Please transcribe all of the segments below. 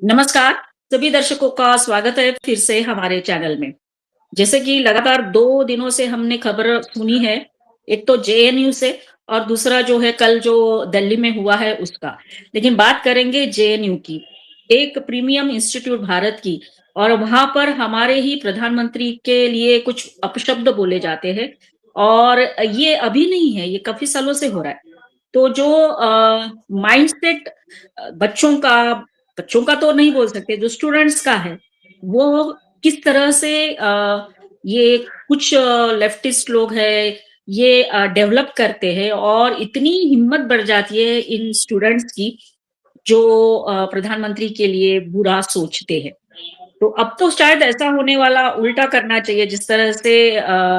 नमस्कार, सभी दर्शकों का स्वागत है फिर से हमारे चैनल में। जैसे कि लगातार 2 दिनों से हमने खबर सुनी है, एक तो जेएनयू से और दूसरा जो है कल जो दिल्ली में हुआ है उसका। लेकिन बात करेंगे जेएनयू की, एक प्रीमियम इंस्टीट्यूट भारत की और वहाँ पर हमारे ही प्रधानमंत्री के लिए कुछ अपशब्द बोले जाते हैं और ये अभी नहीं है, ये काफ़ी सालों से हो रहा है। तो जो माइंडसेट बच्चों का तो नहीं बोल सकते, जो स्टूडेंट्स का है, वो किस तरह से ये कुछ लेफ्टिस्ट लोग हैं, ये डेवलप करते हैं और इतनी हिम्मत बढ़ जाती है इन स्टूडेंट्स की, जो प्रधानमंत्री के लिए बुरा सोचते हैं। तो अब तो शायद ऐसा होने वाला उल्टा करना चाहिए जिस तरह से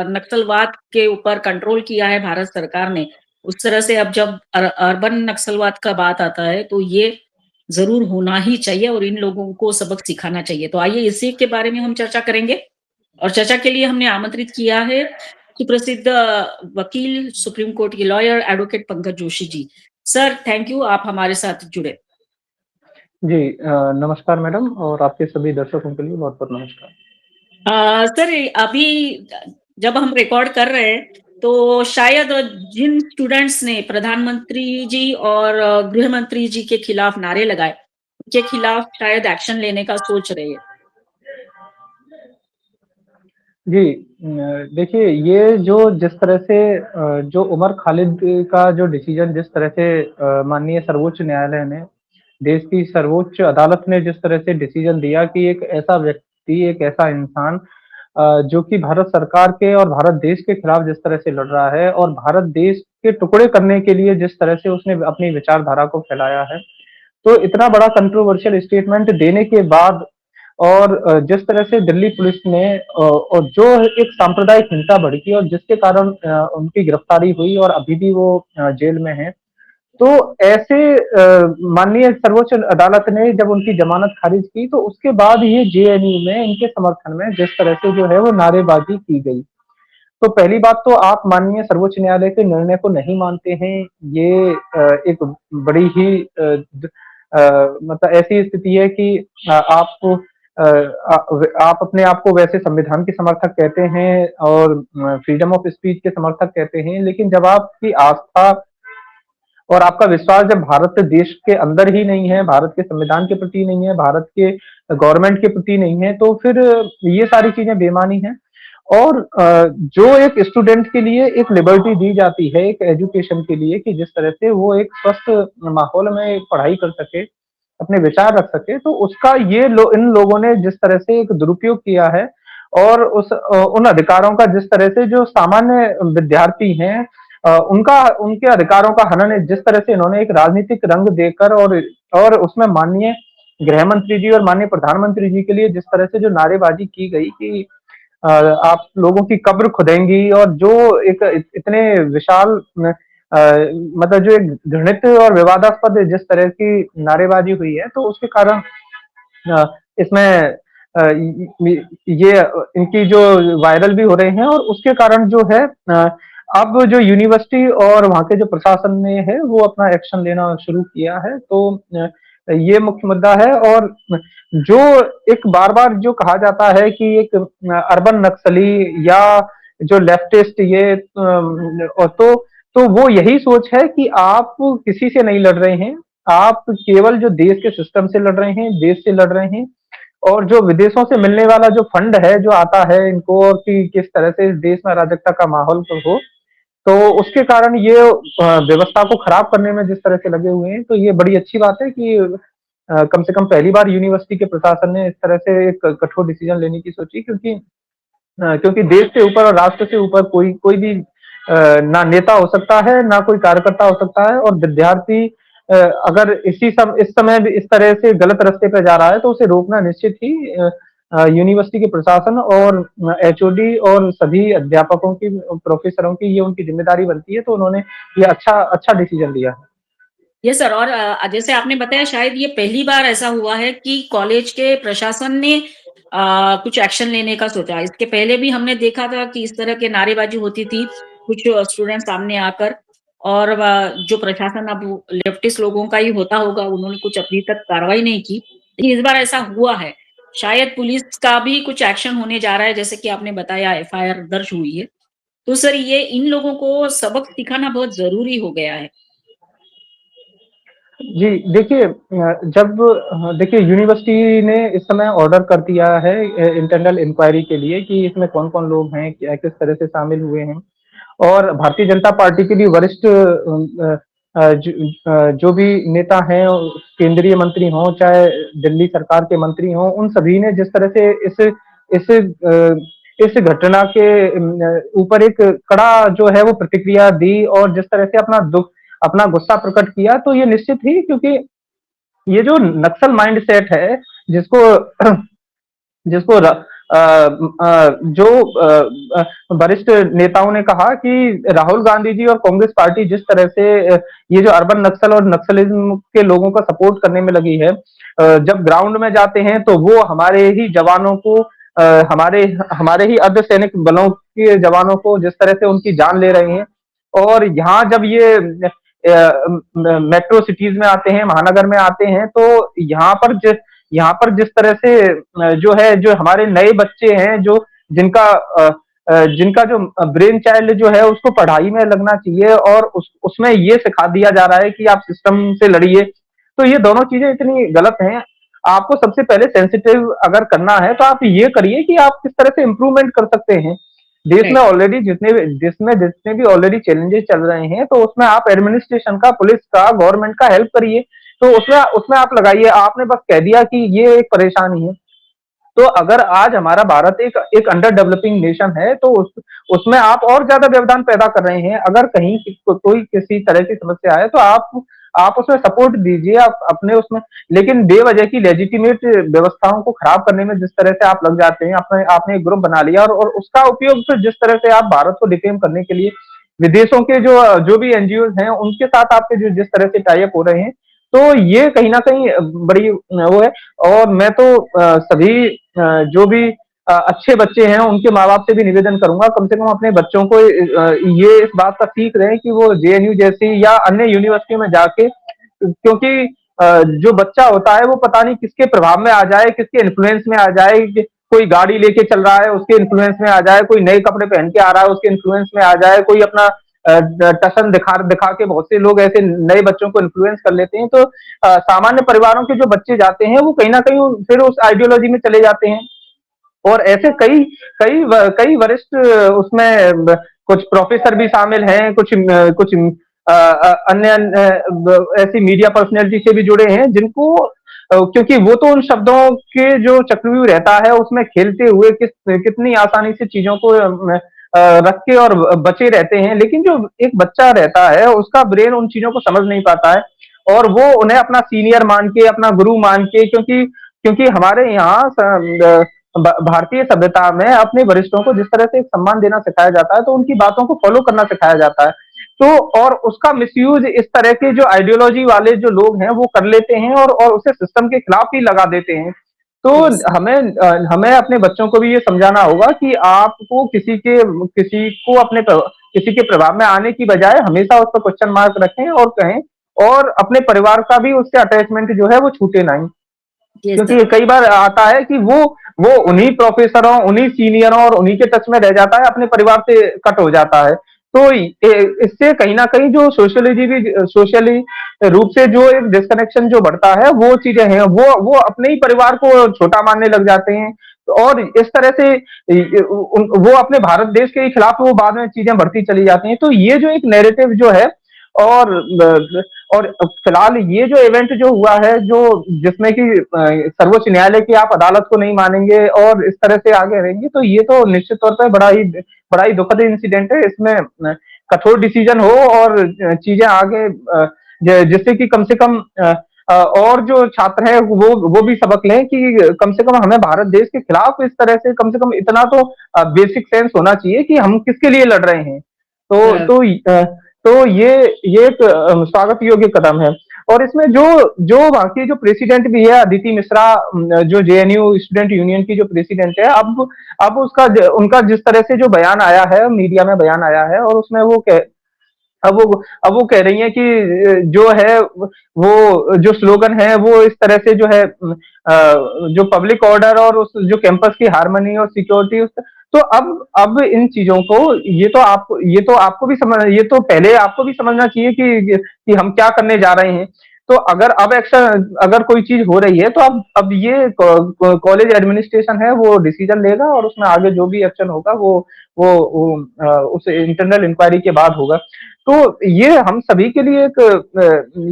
नक्सलवाद के ऊपर कंट्रोल किया है भारत सरकार ने, उस तरह से अब जब अर्बन नक्सलवाद का बात आता है तो ये ज़रूर होना ही चाहिए और इन लोगों को सबक सिखाना चाहिए। तो आइए इसी के बारे में हम चर्चा करेंगे और चर्चा के लिए हमने आमंत्रित किया है सुप्रसिद्ध वकील, सुप्रीम कोर्ट के lawyer, advocate Pankaj Joshi ji. Sir thank you आप हमारे साथ जुड़े। जी नमस्कार मैडम और आपके सभी दर्शकों के लिए बहुत-बहुत नमस्कार। सर अभी जब हम रिकॉर्ड कर रहे हैं तो शायद जिन स्टूडेंट्स ने प्रधानमंत्री जी और गृह मंत्री जी के खिलाफ नारे लगाए, उनके खिलाफ शायद एक्शन लेने का सोच रहे हैं। जी देखिए ये जो जिस तरह से जो उमर खालिद का जो डिसीजन जिस तरह से माननीय सर्वोच्च न्यायालय ने देश की सर्वोच्च अदालत ने जिस तरह से डिसीजन दिया कि एक ऐसा व्यक्ति, एक ऐसा इंसान जो कि भारत सरकार के और भारत देश के खिलाफ जिस तरह से लड़ रहा है और भारत देश के टुकड़े करने के लिए जिस तरह से उसने अपनी विचारधारा को फैलाया है, तो इतना बड़ा कंट्रोवर्शियल स्टेटमेंट देने के बाद और जिस तरह से दिल्ली पुलिस ने और जो एक सांप्रदायिक हिंसा भड़की और जिसके कारण उनकी गिरफ्तारी हुई और अभी भी वो जेल में हैं। तो ऐसे माननीय सर्वोच्च अदालत ने जब उनकी जमानत खारिज की तो उसके बाद ये जेएनयू में इनके समर्थन में जिस तरह से जो है वो नारेबाजी की गई। तो पहली बात तो आप माननीय सर्वोच्च न्यायालय के निर्णय को नहीं मानते हैं, ये एक बड़ी ही मतलब ऐसी स्थिति है कि आप अपने आप को वैसे संविधान के समर्थक कहते हैं और फ्रीडम ऑफ स्पीच के समर्थक कहते हैं, लेकिन जब आपकी आस्था और आपका विश्वास जब भारत देश के अंदर ही नहीं है, भारत के संविधान के प्रति नहीं है, भारत के गवर्नमेंट के प्रति नहीं है, तो फिर ये सारी चीजें बेमानी हैं। और जो एक स्टूडेंट के लिए एक लिबर्टी दी जाती है एक एजुकेशन के लिए कि जिस तरह से वो एक स्वस्थ माहौल में पढ़ाई कर सके, अपने विचार रख सके, तो उसका इन लोगों ने जिस तरह से एक दुरुपयोग किया है और उन अधिकारों का जिस तरह से जो सामान्य विद्यार्थी हैं उनका उनके अधिकारों का हनन जिस तरह से इन्होंने एक राजनीतिक रंग देकर और उसमें माननीय गृह मंत्री जी और माननीय प्रधानमंत्री जी के लिए जिस तरह से जो नारेबाजी की गई कि आप लोगों की कब्र खुदेंगी और जो एक इतने विशाल मतलब जो एक घृणित और विवादास्पद जिस तरह की नारेबाजी हुई है, तो उसके कारण इसमें ये इनकी जो वायरल भी हो रहे हैं और उसके कारण जो है अब जो यूनिवर्सिटी और वहाँ के जो प्रशासन ने है वो अपना एक्शन लेना शुरू किया है। तो ये मुख्य मुद्दा है और जो एक बार-बार जो कहा जाता है कि एक अर्बन नक्सली या जो लेफ्टिस्ट ये तो वो यही सोच है कि आप किसी से नहीं लड़ रहे हैं, आप केवल जो देश के सिस्टम से लड़ रहे हैं, देश से लड़ रहे हैं और जो विदेशों से मिलने वाला जो फंड है, जो आता है इनको और कि किस तरह से इस देश में अराजकता का माहौल हो, तो उसके कारण ये व्यवस्था को खराब करने में जिस तरह से लगे हुए हैं, तो ये बड़ी अच्छी बात है कि कम से कम पहली बार यूनिवर्सिटी के प्रशासन ने इस तरह से एक कठोर डिसीजन लेने की सोची क्योंकि देश से ऊपर और राष्ट्र से ऊपर कोई कोई भी ना नेता हो सकता है, ना कोई कार्यकर्ता हो सकता है और विद्यार्थी अगर इस समय भी इस तरह से गलत रास्ते पे जा रहा है, तो उसे रोकना निश्चित ही यूनिवर्सिटी के प्रशासन और एचओडी और सभी अध्यापकों की, प्रोफेसरों की ये उनकी जिम्मेदारी बनती है, तो उन्होंने ये अच्छा डिसीजन लिया है। यस सर और जैसे आपने बताया शायद ये पहली बार ऐसा हुआ है कि कॉलेज के प्रशासन ने कुछ एक्शन लेने का सोचा। इसके पहले भी हमने देखा था कि इस तरह के नारेबाजी होती थी, कुछ स्टूडेंट सामने आकर और जो प्रशासन अब लेफ्टिस्ट लोगों का ही होता होगा, उन्होंने कुछ अभी तक कार्रवाई नहीं की। लेकिन इस बार ऐसा हुआ है। शायद पुलिस का भी कुछ एक्शन होने जा रहा है, जैसे कि आपने बताया एफआईआर दर्ज हुई है। तो सर ये इन लोगों को सबक सिखाना बहुत ज़रूरी हो गया है। जी, देखिए जब देखिए यूनिवर्सिटी ने इस समय ऑर्डर कर दिया है इंटरनल इंक्वायरी के लिए कि इसमें कौन-कौन लोग हैं, क्या किस तरह से शामिल हुए हैं। और भारतीय जनता पार्टी के भी वरिष्ठ जो भी नेता हैं, केंद्रीय मंत्री हों, चाहे दिल्ली सरकार के मंत्री हों, उन सभी ने जिस तरह से इस इस घटना के ऊपर एक कड़ा जो है वो प्रतिक्रिया दी और जिस तरह से अपना गुस्सा प्रकट किया, तो ये निश्चित ही क्योंकि ये जो नक्सल माइंडसेट है, जिसको जिसको जो वरिष्ठ नेताओं ने कहा कि राहुल गांधी जी और कांग्रेस पार्टी जिस तरह से ये जो अर्बन नक्सल और नक्सलिज्म के लोगों का सपोर्ट करने में लगी है, जब ग्राउंड में जाते हैं तो वो हमारे ही जवानों को हमारे हमारे ही अर्धसैनिक बलों के जवानों को जिस तरह से उनकी जान ले रहे हैं और यहाँ जब ये मेट्रो सिटीज में आते हैं, महानगर में आते हैं, तो यहाँ पर जिस तरह से जो है जो हमारे नए बच्चे हैं जो जिनका जो ब्रेन चाइल्ड जो है उसको पढ़ाई में लगना चाहिए और उसमें ये सिखा दिया जा रहा है कि आप सिस्टम से लड़िए, तो ये दोनों चीजें इतनी गलत हैं। आपको सबसे पहले सेंसिटिव अगर करना है तो आप ये करिए कि आप किस तरह से इम्प्रूवमेंट कर सकते हैं। देश में राइट, ऑलरेडी जितने भी ऑलरेडी चैलेंजेस चल रहे हैं, तो उसमें आप एडमिनिस्ट्रेशन का, पुलिस का, गवर्नमेंट का हेल्प करिए। तो उसमें उसमें आप लगाइए। आपने बस कह दिया कि ये एक परेशानी है। तो अगर आज हमारा भारत एक अंडर डेवलपिंग नेशन है, तो उसमें आप और ज्यादा व्यवधान पैदा कर रहे हैं। अगर कहीं कोई किसी तरह की समस्या है, तो आप उसमें सपोर्ट दीजिए, आप अपने उसमें। लेकिन बेवजह की लेजिटिमेट व्यवस्थाओं को खराब करने में जिस तरह से आप लग जाते हैं, आपने एक ग्रुप बना लिया और उसका उपयोग फिर जिस तरह से आप भारत को डिफेम करने के लिए विदेशों के जो भी एनजीओ हैं उनके साथ आपके जो जिस तरह से टाई अप हो रहे हैं, तो ये कहीं ना कहीं बड़ी वो है। और मैं तो सभी जो भी अच्छे बच्चे हैं उनके माँ बाप से भी निवेदन करूंगा, कम से कम अपने बच्चों को ये इस बात का सीख रहे हैं कि वो जेएनयू जैसी या अन्य यूनिवर्सिटियों में जाके, क्योंकि जो बच्चा होता है वो पता नहीं किसके प्रभाव में आ जाए, किसके इन्फ्लुएंस में आ जाए। कोई गाड़ी लेके चल रहा है उसके इन्फ्लुएंस में आ जाए, कोई नए कपड़े पहन के आ रहा है उसके इन्फ्लुएंस में आ जाए, कोई अपना टसन दिखा दिखा के बहुत से लोग ऐसे नए बच्चों को इन्फ्लुएंस कर लेते हैं। तो सामान्य परिवारों के जो बच्चे जाते हैं वो कहीं ना कहीं फिर उस आइडियोलॉजी में चले जाते हैं। और ऐसे कई कई कई वरिष्ठ उसमें कुछ प्रोफेसर भी शामिल हैं, कुछ अन्य ऐसी मीडिया पर्सनैलिटी से भी जुड़े हैं जिनको क्योंकि वो तो उन शब्दों के जो चक्रव्यूह रहता है उसमें खेलते हुए कितनी आसानी से चीजों को रख के और बचे रहते हैं। लेकिन जो एक बच्चा रहता है उसका ब्रेन उन चीजों को समझ नहीं पाता है और वो उन्हें अपना सीनियर मान के, अपना गुरु मान के, क्योंकि क्योंकि हमारे यहाँ भारतीय सभ्यता में अपने वरिष्ठों को जिस तरह से एक सम्मान देना सिखाया जाता है, तो उनकी बातों को फॉलो करना सिखाया जाता है। तो और उसका मिसयूज इस तरह के जो आइडियोलॉजी वाले जो लोग हैं वो कर लेते हैं और उसे सिस्टम के खिलाफ ही लगा देते हैं। तो यस, हमें अपने बच्चों को भी ये समझाना होगा कि आपको किसी के प्रभाव में आने की बजाय हमेशा उस पर क्वेश्चन मार्क रखें और कहें, और अपने परिवार का भी उससे अटैचमेंट जो है वो छूटे नहीं। यस सर, क्योंकि कई बार आता है कि वो उन्हीं प्रोफेसरों, उन्हीं सीनियरों और उन्हीं के टच में रह जाता है, अपने परिवार से कट हो जाता है। तो इससे कहीं ना कहीं जो सोशली रूप से जो एक डिस्कनेक्शन जो बढ़ता है, वो चीजें हैं, वो अपने ही परिवार को छोटा मानने लग जाते हैं। और इस तरह से वो अपने भारत देश के खिलाफ वो बाद में चीजें बढ़ती चली जाती हैं। तो ये जो एक नैरेटिव जो है, और और फिलहाल ये जो इवेंट जो हुआ है, जो जिसमें कि सर्वोच्च न्यायालय की आप अदालत को नहीं मानेंगे और इस तरह से आगे रहेंगे, तो ये तो निश्चित तौर पर बड़ा ही दुखद इंसिडेंट है। इसमें कठोर डिसीजन हो और चीजें आगे जिससे कि कम से कम और जो छात्र हैं वो भी सबक लें कि कम से कम हमें भारत देश के खिलाफ इस तरह से कम इतना तो बेसिक सेंस होना चाहिए कि हम किसके लिए लड़ रहे हैं। तो अ, तो तो ये एक स्वागत योग्य कदम है। और इसमें जो जो वहाँ की जो प्रेसिडेंट भी है, अदिति मिश्रा, जो जेएनयू स्टूडेंट यूनियन की जो प्रेसिडेंट है, अब उनका जिस तरह से जो बयान आया है, मीडिया में बयान आया है, और उसमें वो अब वो कह रही हैं कि जो है वो जो स्लोगन है वो इस तरह से जो है जो पब्लिक ऑर्डर और उस जो कैंपस की हार्मनी और सिक्योरिटी तो अब इन चीजों को ये तो आपको भी समझ ये तो पहले आपको भी समझना चाहिए कि हम क्या करने जा रहे हैं। तो अगर अब एक्शन अगर कोई चीज हो रही है तो अब ये कॉलेज एडमिनिस्ट्रेशन है वो डिसीजन लेगा और उसमें आगे जो भी एक्शन होगा वो उस इंटरनल इंक्वायरी के बाद होगा। तो ये हम सभी के लिए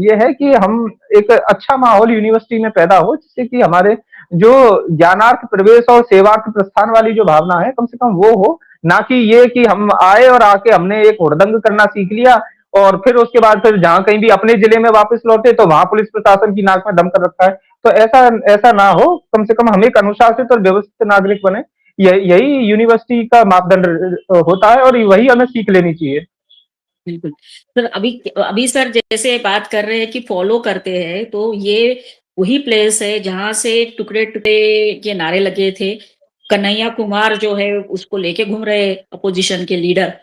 ये है कि हम एक अच्छा माहौल यूनिवर्सिटी में पैदा हो जिससे कि हमारे जो ज्ञानार्थ प्रवेश और सेवार्थ प्रस्थान वाली जो भावना है कम से कम वो हो, ना कि ये कि हम आए और आके हमने एक हुड़दंग करना सीख लिया और फिर उसके बाद फिर जहाँ कहीं भी अपने जिले में वापस लौटे तो वहां पुलिस प्रशासन की नाक में दम कर रखा है। तो ऐसा ऐसा ना हो, कम से कम हम एक अनुशासित और व्यवस्थित नागरिक बने। यही यूनिवर्सिटी का मापदंड होता है और वही हमें सीख लेनी चाहिए। बिल्कुल। सर अभी अभी सर जैसे बात कर रहे हैं कि फॉलो करते हैं, तो ये वही प्लेस है जहाँ से टुकड़े-टुकड़े के नारे लगे थे। कन्हैया कुमार जो है उसको लेके घूम रहे अपोजिशन के लीडर।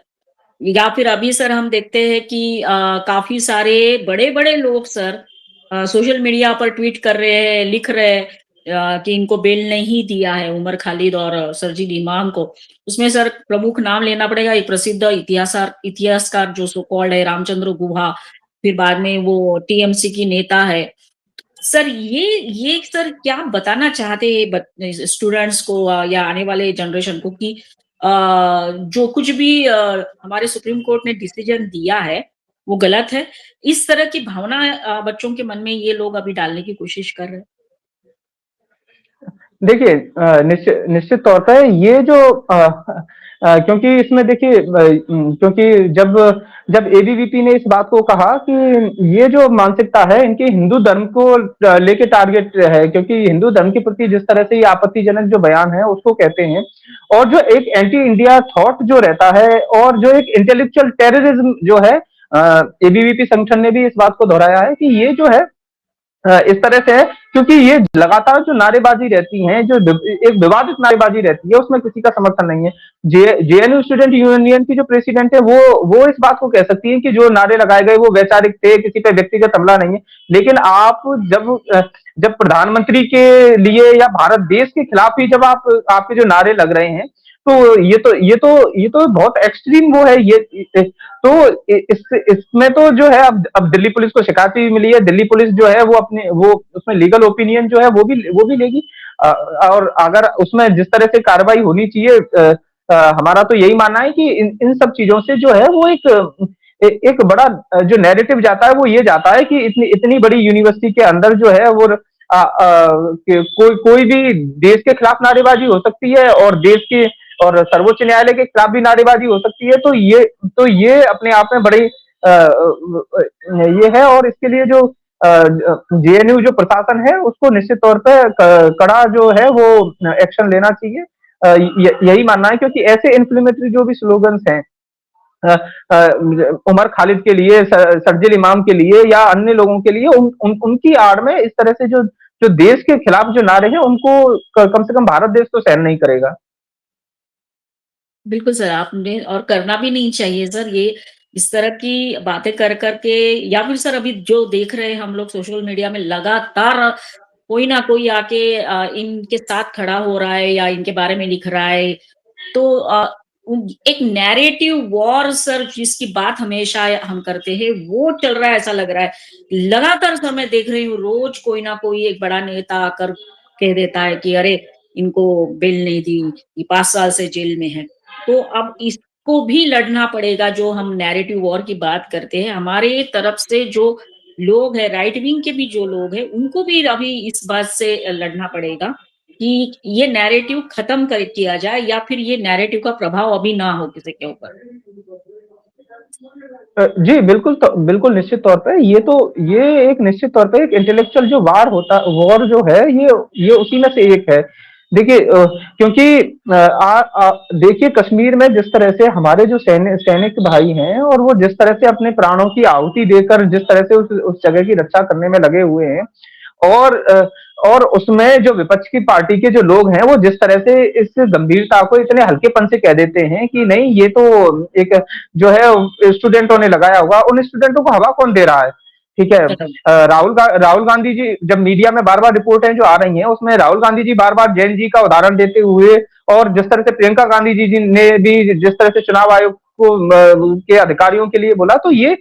या फिर अभी सर हम देखते हैं कि काफ़ी सारे बड़े-बड़े लोग सर सोशल मीडिया पर ट्वीट कर रहे हैं, लिख रहे हैं कि इनको बेल नहीं दिया है उमर खालिद और शरजील इमाम को। उसमें सर प्रमुख नाम लेना पड़ेगा एक प्रसिद्ध इतिहासकार जो सो कॉल्ड है रामचंद्र गुहा, फिर बाद में वो टीएमसी की नेता है। सर ये सर क्या बताना चाहते हैं स्टूडेंट्स को या आने वाले जनरेशन को कि जो कुछ भी हमारे सुप्रीम कोर्ट ने डिसीजन दिया है वो गलत है। इस तरह की भावना बच्चों के मन में ये लोग अभी डालने की कोशिश कर रहे हैं। देखिए निश्चित निश्चित तौर पे ये जो क्योंकि इसमें देखिए क्योंकि जब जब एबीवीपी ने इस बात को कहा कि ये जो मानसिकता है इनके हिंदू धर्म को लेके टारगेट है, क्योंकि हिंदू धर्म के प्रति जिस तरह से ये आपत्तिजनक जो बयान है उसको कहते हैं और जो एक एंटी इंडिया थॉट जो रहता है और जो एक इंटेलेक्चुअल टेररिज्म जो है, एबीवीपी संगठन ने भी इस बात को दोहराया है कि ये जो है इस तरह से है क्योंकि ये लगातार जो नारेबाजी रहती है, जो एक विवादित नारेबाजी रहती है उसमें किसी का समर्थन नहीं है। जेएनयू स्टूडेंट यूनियन की जो प्रेसिडेंट है वो इस बात को कह सकती है कि जो नारे लगाए गए वो वैचारिक थे, किसी पे व्यक्तिगत हमला नहीं है। लेकिन आप जब प्रधानमंत्री के लिए या भारत देश के खिलाफ ही जब आपके जो नारे लग रहे हैं तो ये तो बहुत एक्सट्रीम वो है ये। तो इसमें तो जो है अब दिल्ली पुलिस को शिकायत भी मिली है, दिल्ली पुलिस जो है वो उसमें लीगल ओपिनियन जो है वो भी लेगी। और अगर उसमें जिस तरह से कार्रवाई होनी चाहिए, हमारा तो यही मानना है कि इन सब चीजों से जो है वो एक बड़ा जो नैरेटिव जाता है वो ये जाता है कि इतनी इतनी बड़ी यूनिवर्सिटी के अंदर जो है वो कोई भी देश के खिलाफ नारेबाजी हो सकती है और देश के और सर्वोच्च न्यायालय के खिलाफ भी नारेबाजी हो सकती है। तो ये अपने आप में बड़ी ये है और इसके लिए जो जेएनयू जो प्रशासन है उसको निश्चित तौर पे कड़ा जो है वो एक्शन लेना चाहिए। यही मानना है क्योंकि ऐसे इन्फ्लेमेटरी जो भी स्लोगन्स हैं उमर खालिद के लिए, शरजील इमाम के लिए या अन्य लोगों के लिए उनकी आड़ में इस तरह से जो जो देश के खिलाफ जो नारे हैं उनको कम से कम भारत देश तो सहन नहीं करेगा। बिल्कुल सर, आपने और करना भी नहीं चाहिए सर ये इस तरह की बातें कर के या फिर सर अभी जो देख रहे हैं हम लोग सोशल मीडिया में लगातार कोई ना कोई आके इनके साथ खड़ा हो रहा है या इनके बारे में लिख रहा है। तो एक नैरेटिव वॉर सर जिसकी बात हमेशा हम करते हैं वो चल रहा है ऐसा लग रहा है। लगातार सर मैं देख रही हूँ रोज कोई ना कोई एक बड़ा नेता आकर कह देता है कि अरे इनको बेल नहीं दी, ये 5 साल से जेल में है। तो अब इसको भी लड़ना पड़ेगा जो हम नैरेटिव वॉर की बात करते हैं। हमारे तरफ से जो लोग हैं राइट विंग के भी जो लोग हैं उनको भी अभी इस बात से लड़ना पड़ेगा कि ये नैरेटिव खत्म किया जाए या फिर ये नैरेटिव का प्रभाव अभी ना हो किसी के ऊपर। जी, बिल्कुल बिल्कुल निश्चित तौर पे ये एक निश्चित तौर पे एक इंटेलेक्चुअल जो वॉर जो है ये उसी में से एक है। देखिए क्योंकि देखिए कश्मीर में जिस तरह से हमारे जो सैनिक भाई हैं और वो जिस तरह से अपने प्राणों की आहुति देकर जिस तरह से उस जगह की रक्षा करने में लगे हुए हैं और और उसमें जो विपक्ष की पार्टी के जो लोग हैं वो जिस तरह से इस गंभीरता को इतने हल्केपन से कह देते हैं कि नहीं ये तो एक जो है स्टूडेंटों ने लगाया होगा, उन स्टूडेंटों को हवा कौन दे रहा है? ठीक है। राहुल गांधी जी जब मीडिया में बार बार रिपोर्टें जो आ रही हैं उसमें राहुल गांधी जी बार बार जैन जी का उदाहरण देते हुए और जिस तरह से प्रियंका गांधी जी ने भी जिस तरह से चुनाव आयोग को के अधिकारियों के लिए बोला, तो ये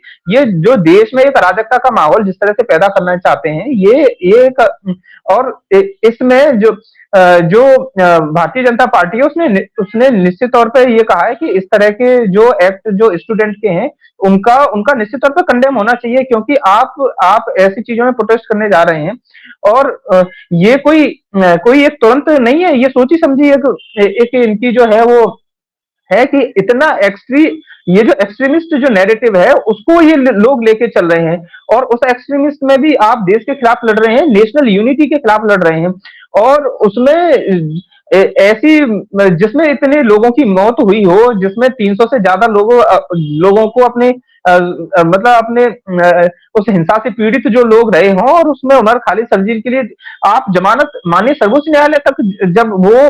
जो देश में एक अराजकता का माहौल जिस तरह से पैदा करना चाहते हैं ये एक और इसमें जो भारतीय जनता पार्टी है उसने निश्चित तौर पे ये कहा है कि इस तरह के जो एक्ट जो स्टूडेंट के हैं उनका उनका निश्चित तौर पे कंडेम होना चाहिए, क्योंकि आप ऐसी चीजों में प्रोटेस्ट करने जा रहे हैं और ये कोई एक तुरंत नहीं है, ये सोची समझी एक इनकी जो है वो है कि इतना ये जो एक्सट्रीमिस्ट जो नैरेटिव है उसको ये लोग लेके चल रहे हैं और उस एक्सट्रीमिस्ट में भी आप देश के खिलाफ लड़ रहे हैं, नेशनल यूनिटी के खिलाफ लड़ रहे हैं और उसमें ऐसी जिसमें इतने लोगों की मौत हुई हो, जिसमें 300 से ज्यादा लोगों को मतलब अपने उस हिंसा से पीड़ित जो लोग रहे हों और उसमें उमर खालिद सरजील के लिए आप जमानत माननीय सर्वोच्च न्यायालय तक जब वो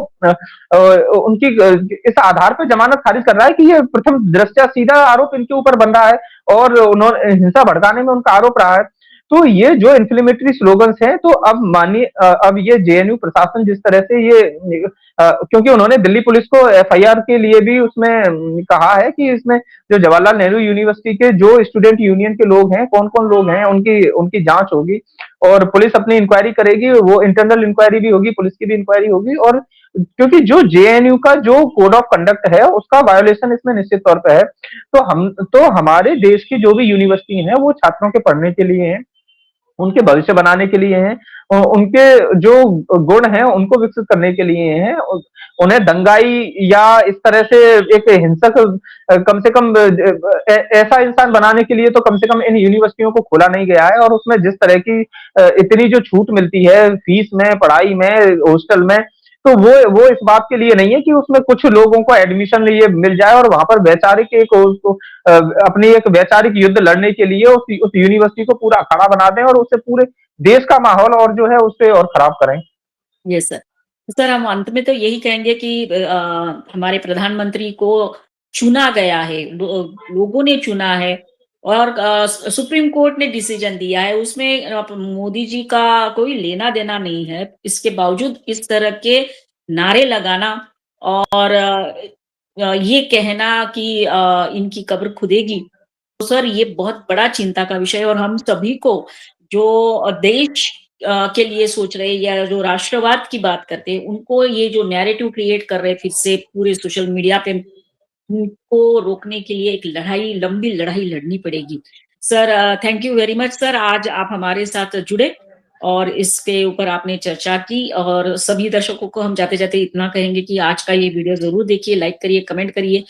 उनकी इस आधार पर जमानत खारिज कर रहा है कि ये प्रथम दृष्टया सीधा आरोप इनके ऊपर बन रहा है और उन्होंने हिंसा भड़काने में उनका आरोप रहा है, तो ये जो इन्फ्लेमेटरी स्लोगन्स हैं, तो अब मानिए अब ये जेएनयू प्रशासन जिस तरह से क्योंकि उन्होंने दिल्ली पुलिस को एफआईआर के लिए भी उसमें कहा है कि इसमें जो जवाहरलाल नेहरू यूनिवर्सिटी के जो स्टूडेंट यूनियन के लोग हैं, कौन-कौन लोग हैं, उनकी उनकी जांच होगी और पुलिस अपनी इंक्वायरी करेगी, वो इंटरनल इंक्वायरी भी होगी, पुलिस की भी इंक्वायरी होगी और क्योंकि जो जेएनयू का जो कोड ऑफ कंडक्ट है, उसका वायोलेशन इसमें निश्चित तौर पे है। तो हमारे देश की जो भी यूनिवर्सिटी है, वो छात्रों के पढ़ने के लिए है, उनके भविष्य बनाने के लिए हैं, उनके जो गुण हैं उनको विकसित करने के लिए हैं, उन्हें दंगाई या इस तरह से एक हिंसक कम से कम ऐसा इंसान बनाने के लिए तो कम से कम इन यूनिवर्सिटियों को खोला नहीं गया है और उसमें जिस तरह की इतनी जो छूट मिलती है फीस में, पढ़ाई में, हॉस्टल में, तो वो इस बात के लिए नहीं है कि उसमें कुछ लोगों को एडमिशन ये मिल जाए और वहां पर वैचारिक एक उसको अपनी एक वैचारिक युद्ध लड़ने के लिए उस यूनिवर्सिटी को पूरा अखाड़ा बना दें और उससे पूरे देश का माहौल और जो है उससे और खराब करें। Yes sir. सर हम अंत में तो यही कहेंगे कि हमारे प्रधानमंत्री को चुना गया है, लोगों ने चुना है और सुप्रीम कोर्ट ने डिसीजन दिया है, उसमें मोदी जी का कोई लेना देना नहीं है। इसके बावजूद इस तरह के नारे लगाना और ये कहना कि इनकी कब्र खुदेगी, तो सर ये बहुत बड़ा चिंता का विषय है और हम सभी को जो देश के लिए सोच रहे या जो राष्ट्रवाद की बात करते हैं, उनको ये जो नैरेटिव क्रिएट कर रहे फिर से पूरे सोशल मीडिया पे, उनको रोकने के लिए एक लंबी लड़ाई लड़नी पड़ेगी। Sir thank you very much sir, आज आप हमारे साथ जुड़े और इसके ऊपर आपने चर्चा की और सभी दर्शकों को हम जाते-जाते इतना कहेंगे कि आज का ये वीडियो ज़रूर देखिए, लाइक करिए, कमेंट करिए,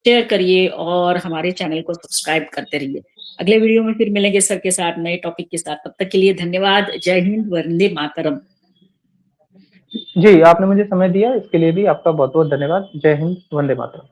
शेयर करिए और हमारे चैनल को सब्सक्राइब करते रहिए। अगले वीडियो में फिर मिलेंगे सर के साथ नए टॉपिक के साथ, तब तक के लिए धन्यवाद। जय हिंद, वंदे मातरम। जी, आपने मुझे समय दिया इसके लिए भी आपका बहुत-बहुत धन्यवाद। जय हिंद, वंदे मातरम।